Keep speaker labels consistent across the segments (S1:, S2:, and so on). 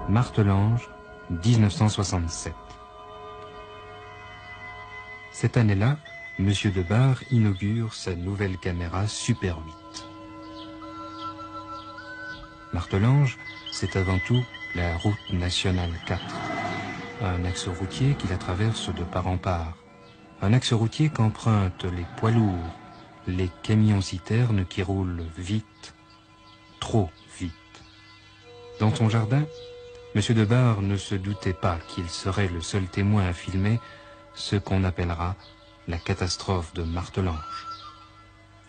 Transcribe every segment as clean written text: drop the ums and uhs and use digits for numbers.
S1: Martelange, 1967. Cette année-là, M. Debar inaugure sa nouvelle caméra Super 8. Martelange, c'est avant tout la route nationale 4, un axe routier qui la traverse de part en part, un axe routier qu'empruntent les poids lourds, les camions-citernes qui roulent vite, trop vite. Dans son jardin, M. Debar ne se doutait pas qu'il serait le seul témoin à filmer ce qu'on appellera la catastrophe de Martelange.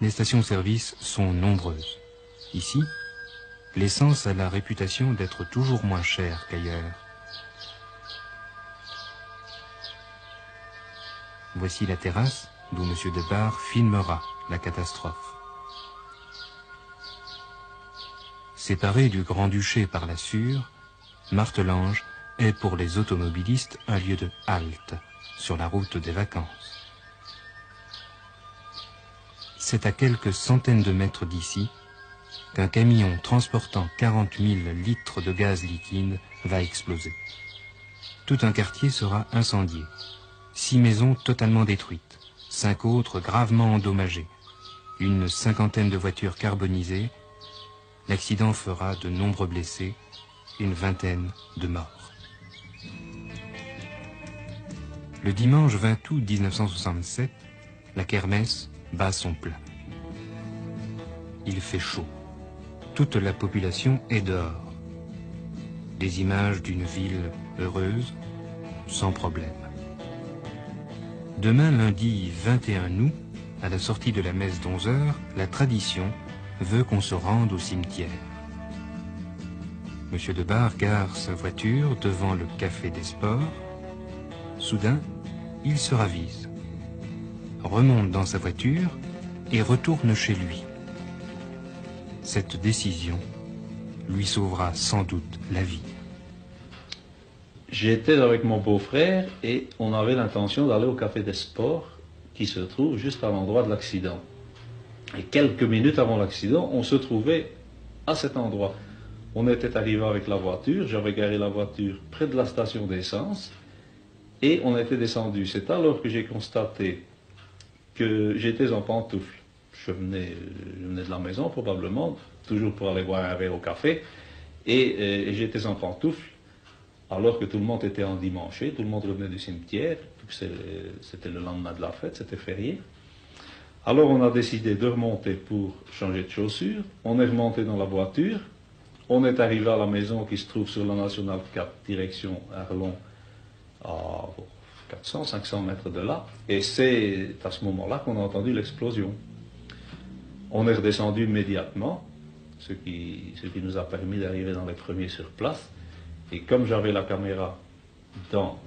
S1: Les stations-service sont nombreuses. Ici, l'essence a la réputation d'être toujours moins chère qu'ailleurs. Voici la terrasse d'où M. Debar filmera la catastrophe. Séparé du Grand-Duché par la Sûre, Martelange est pour les automobilistes un lieu de halte sur la route des vacances. C'est à quelques centaines de mètres d'ici qu'un camion transportant 40 000 litres de gaz liquide va exploser. Tout un quartier sera incendié, 6 maisons totalement détruites, 5 autres gravement endommagées, une cinquantaine de voitures carbonisées. L'accident fera de nombreux blessés, une vingtaine de morts. Le dimanche 20 août 1967, la kermesse bat son plein. Il fait chaud. Toute la population est dehors. Des images d'une ville heureuse, sans problème. Demain, lundi 21 août, à la sortie de la messe d'11 h, la tradition veut qu'on se rende au cimetière. M. Debar gare sa voiture devant le Café des Sports. Soudain, il se ravise, remonte dans sa voiture et retourne chez lui. Cette décision lui sauvera sans doute la vie.
S2: J'étais avec mon beau-frère et on avait l'intention d'aller au Café des Sports qui se trouve juste à l'endroit de l'accident. Et quelques minutes avant l'accident, on se trouvait à cet endroit. On était arrivé avec la voiture, j'avais garé la voiture près de la station d'essence et on était descendu. C'est alors que j'ai constaté que j'étais en pantoufles. Je venais de la maison probablement, toujours pour aller boire un verre au café, et j'étais en pantoufles alors que tout le monde était endimanché, tout le monde revenait du cimetière, c'était le lendemain de la fête, c'était férié. Alors on a décidé de remonter pour changer de chaussures, on est remonté dans la voiture, on est arrivé à la maison qui se trouve sur la Nationale 4, direction Arlon, à 400-500 mètres de là, et c'est à ce moment-là qu'on a entendu l'explosion. On est redescendu immédiatement, ce qui nous a permis d'arriver dans les premiers sur place, et comme j'avais la caméra dans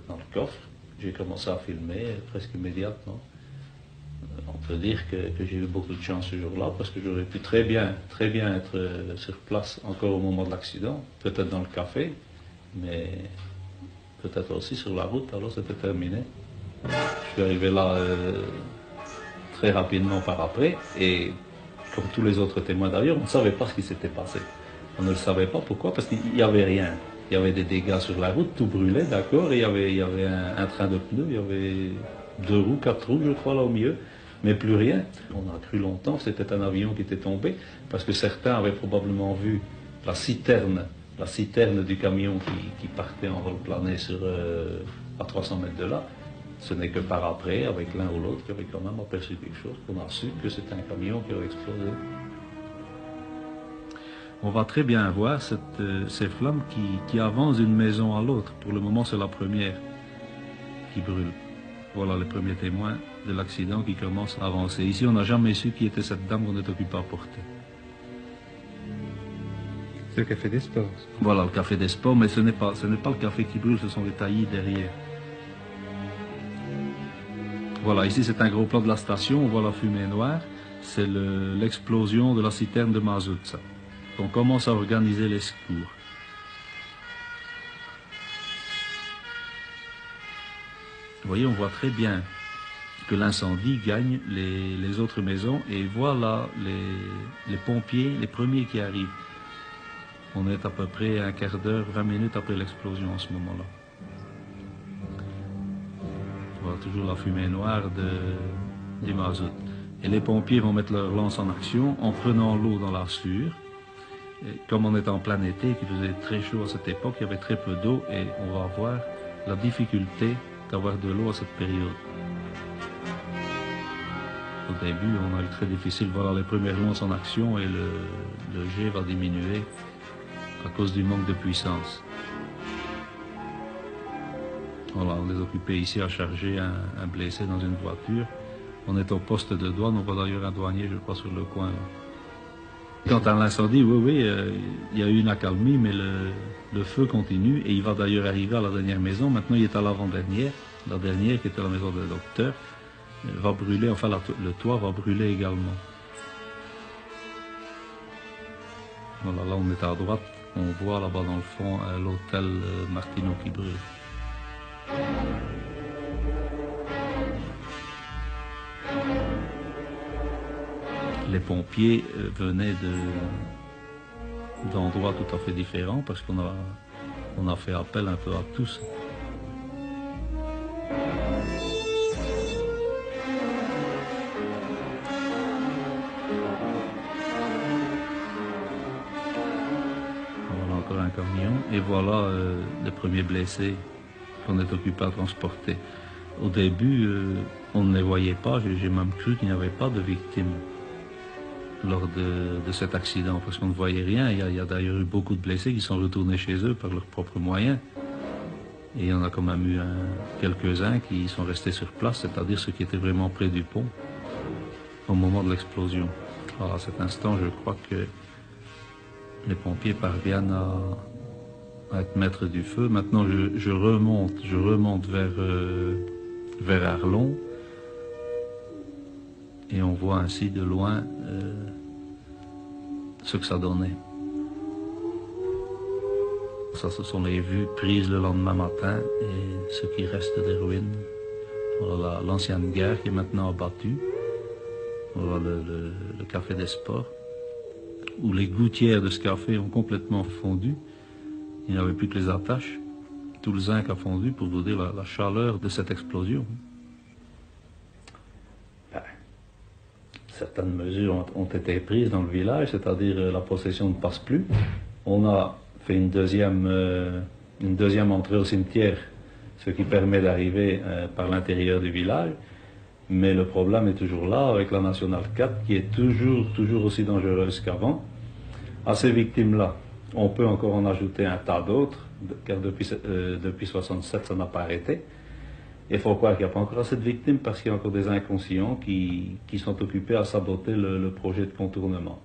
S2: le coffre, j'ai commencé à filmer presque immédiatement. On peut dire que j'ai eu beaucoup de chance ce jour-là, parce que j'aurais pu très bien être sur place encore au moment de l'accident, peut-être dans le café, mais peut-être aussi sur la route, alors c'était terminé. Je suis arrivé là très rapidement par après, et comme tous les autres témoins d'ailleurs, on ne savait pas ce qui s'était passé. On ne le savait pas, pourquoi? Parce qu'il n'y avait rien. Il y avait des dégâts sur la route, tout brûlait, d'accord, et il y avait un train de pneus, il y avait 2 roues, 4 roues, je crois, là au milieu, mais plus rien. On a cru longtemps que c'était un avion qui était tombé, parce que certains avaient probablement vu la citerne du camion qui partait en vol plané à 300 mètres de là. Ce n'est que par après, avec l'un ou l'autre, qui avait quand même aperçu quelque chose, qu'on a su que c'était un camion qui avait explosé. On va très bien voir ces flammes qui avancent d'une maison à l'autre. Pour le moment, c'est la première qui brûle. Voilà les premiers témoins de l'accident qui commencent à avancer. Ici, on n'a jamais su qui était cette dame qu'on est occupé à porter.
S1: C'est le Café des Sports.
S2: Voilà, le Café des Sports, mais ce n'est pas le café qui brûle, ce sont les taillis derrière. Voilà, ici c'est un gros plan de la station, on voit la fumée noire. C'est l'explosion de la citerne de mazout, ça. On commence à organiser les secours. Vous voyez, on voit très bien que l'incendie gagne les autres maisons et voilà les pompiers, les premiers qui arrivent. On est à peu près un quart d'heure, 20 minutes après l'explosion en ce moment-là. On voit toujours la fumée noire du mazout. Et les pompiers vont mettre leur lance en action en prenant l'eau dans la sûre. Et comme on est en plein été, qu'il faisait très chaud à cette époque, il y avait très peu d'eau et on va voir la difficulté d'avoir de l'eau à cette période. Au début, on a eu très difficile. Voilà les premières lances en action et le jet va diminuer à cause du manque de puissance. Voilà, on est occupé ici à charger un blessé dans une voiture. On est au poste de douane, on voit d'ailleurs un douanier, je crois, sur le coin. Là. Quant à l'incendie, oui, il y a eu une accalmie, mais le feu continue et il va d'ailleurs arriver à la dernière maison. Maintenant, il est à l'avant-dernière. La dernière, qui était la maison des docteurs, va brûler, enfin le toit va brûler également. Voilà, là on est à droite, on voit là-bas dans le fond l'hôtel Martineau qui brûle. Les pompiers venaient d'endroits tout à fait différents parce qu'on a fait appel un peu à tous. Voilà encore un camion et voilà les premiers blessés qu'on est occupé à transporter. Au début, on ne les voyait pas, j'ai même cru qu'il n'y avait pas de victimes lors de cet accident, parce qu'on ne voyait rien. Il y a d'ailleurs eu beaucoup de blessés qui sont retournés chez eux par leurs propres moyens. Et il y en a quand même eu quelques-uns qui sont restés sur place, c'est-à-dire ceux qui étaient vraiment près du pont au moment de l'explosion. Alors à cet instant, je crois que les pompiers parviennent à être maîtres du feu. Maintenant, je remonte vers Arlon. Et on voit ainsi de loin ce que ça donnait. Ça, ce sont les vues prises le lendemain matin et ce qui reste des ruines. Voilà l'ancienne gare qui est maintenant abattue. Voilà le café des sports, où les gouttières de ce café ont complètement fondu. Il n'y avait plus que les attaches. Tout le zinc a fondu pour vous dire la chaleur de cette explosion. Certaines mesures ont été prises dans le village, c'est-à-dire la procession ne passe plus. On a fait une deuxième entrée au cimetière, ce qui permet d'arriver par l'intérieur du village. Mais le problème est toujours là, avec la Nationale 4, qui est toujours aussi dangereuse qu'avant. À ces victimes-là, on peut encore en ajouter un tas d'autres, car depuis 1967, ça n'a pas arrêté. Il faut croire qu'il n'y a pas encore assez de victimes parce qu'il y a encore des inconscients qui sont occupés à saboter le projet de contournement.